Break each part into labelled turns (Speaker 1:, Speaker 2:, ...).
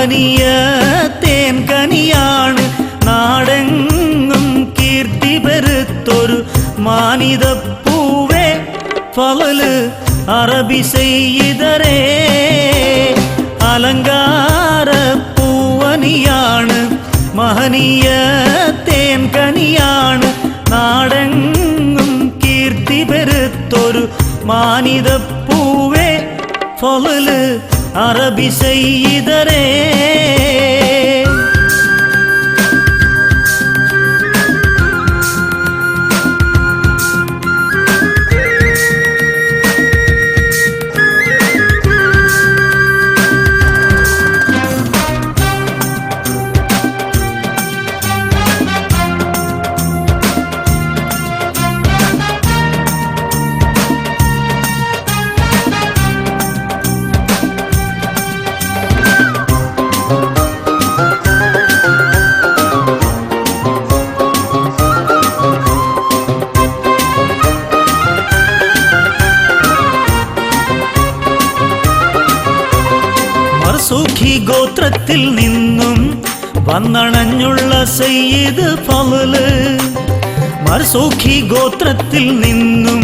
Speaker 1: മഹനീയ തേൻ കനിയാണ് നാടെങ്ങും കീർത്തി പെരുത്തൊരു മാനിതപ്പൂവേ ഫളല് അറബി സയ്യിദരേ അലങ്കാര പൂവനിയാണ് മഹനീയ തേൻ കനിയാണ് നാടെങ്ങും കീർത്തി പെരുത്തൊരു മാനിതപ്പൂവേ ഫളല് അറബി സയ്യിദരേ മർസൂഖി ഗോത്രത്തിൽ നിന്നും വന്നണഞ്ഞുള്ള സയ്യിദ് ഫളല് മർസൂഖി ഗോത്രത്തിൽ നിന്നും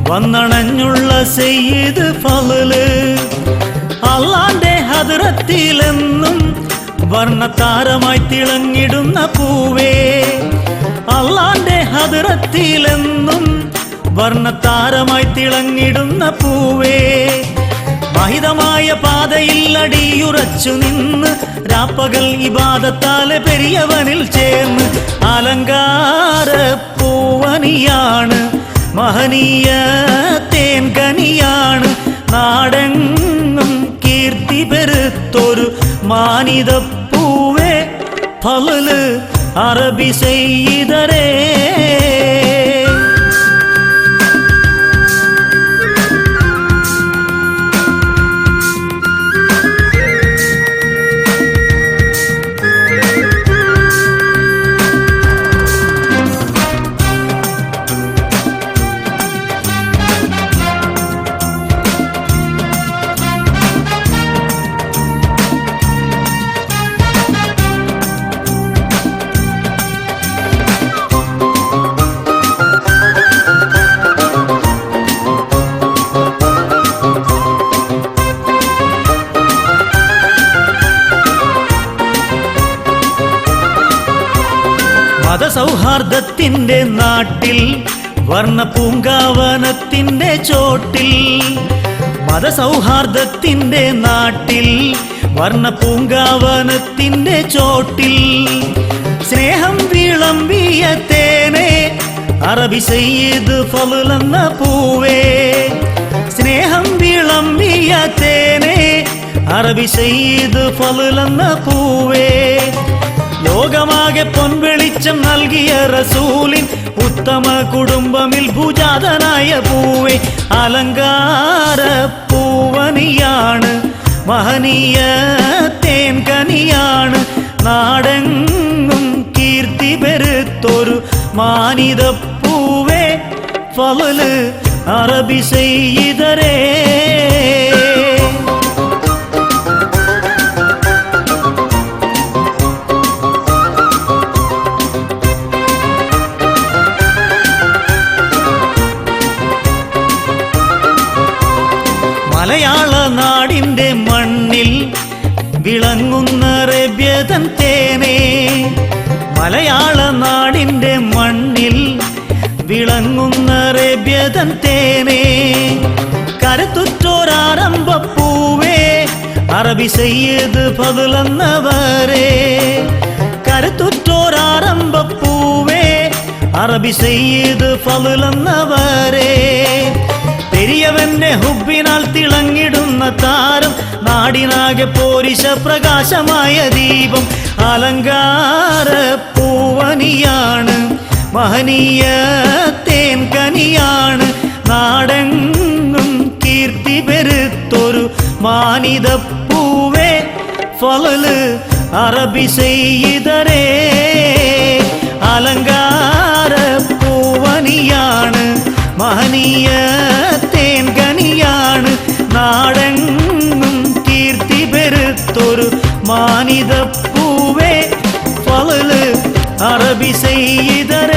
Speaker 1: വന്നണഞ്ഞുള്ള സയ്യിദ് ഫളല് അല്ലാന്റെ ഹദ്റത്തിലെന്നും വർണ്ണതാരമായി തിളങ്ങിടുന്ന പൂവേ അല്ലാന്റെ ഹദ്റത്തിലെന്നും വർണ്ണതാരമായി തിളങ്ങിടുന്ന പൂവേ മഹിതമായ പാതയിൽ അടിയുറച്ചു നിന്ന് രാപ്പകൽ ഇബാദത്താലെ പെരിയവനിൽ ചേർന്ന് അലങ്കാര പൂവനിയാണ് മഹനീയ തേൻ കനിയാണ് നാടെങ്ങും കീർത്തി പെരുത്തൊരു മാനിതപ്പൂവേ ഫളല് അറബി സയ്യിദരേ മതസൗഹാർദ്ദത്തിന്റെ നാട്ടിൽ വർണ്ണ പൂങ്കാവനത്തിന്റെ ചോട്ടിൽ മതസൗഹാർദ്ദത്തിന്റെ നാട്ടിൽ വർണ്ണ പൂങ്കാവനത്തിന്റെ ചോട്ടിൽ സ്നേഹം വിളമ്പിയ തേനെ അറബി സയ്യിദ് ഫളലെന്ന പൂവേ സ്നേഹം വിളമ്പിയ തേനെ അറബി സയ്യിദ് ഫളലെന്ന പൂവേ ലോകമാകെ പൊൻവെളിച്ചം നൽകിയ റസൂലിൻ ഉത്തമ കുടുംബമിൽ ഭുജാതനായ പൂവേ അലങ്കാര പൂവനിയാണ് മഹനീയ തേൻ കനിയാണ് നാടെങ്ങും കീർത്തി പെരുത്തൊരു മാനിതപ്പൂവേ ഫളല് അറബി സയ്യിദരേ മലയാള നാടിന്റെ മണ്ണിൽ വിളങ്ങുന്ന അറേബ്യതൻ തേനേ മലയാള നാടിന്റെ മണ്ണിൽ വിളങ്ങുന്ന അറേബ്യതൻ തേനേ കരുത്തുറ്റോരാരംഭപ്പൂവേ അറബി സയ്യിദ് ഫളലെന്നവരേ കരുത്തുറ്റോരാരംഭപ്പൂവേ അറബി സയ്യിദ് ഫളലെന്നവരേ പെരിയവന്റെ ഹുബിനാൽ തിളങ്ങിടുന്ന താരം നാടിനാകെ പോരിശ പ്രകാശമായ ദീപം അലങ്കാര പൂവനിയാണ് മഹനീയ തേൻ കനിയാണ് നാടെങ്ങും കീർത്തി പെരുത്തൊരു മാനിതപ്പൂവേ ഫളല് അറബി സയ്യിദരേ അലങ്കാര പൂവനിയാണ് മഹനീയ തേൻ കനിയാണ് നാടെങ്ങും കീർത്തി പെരുത്തൊരു മാനിത പൂവേ ഫളല് അറബി സയ്യിദരേ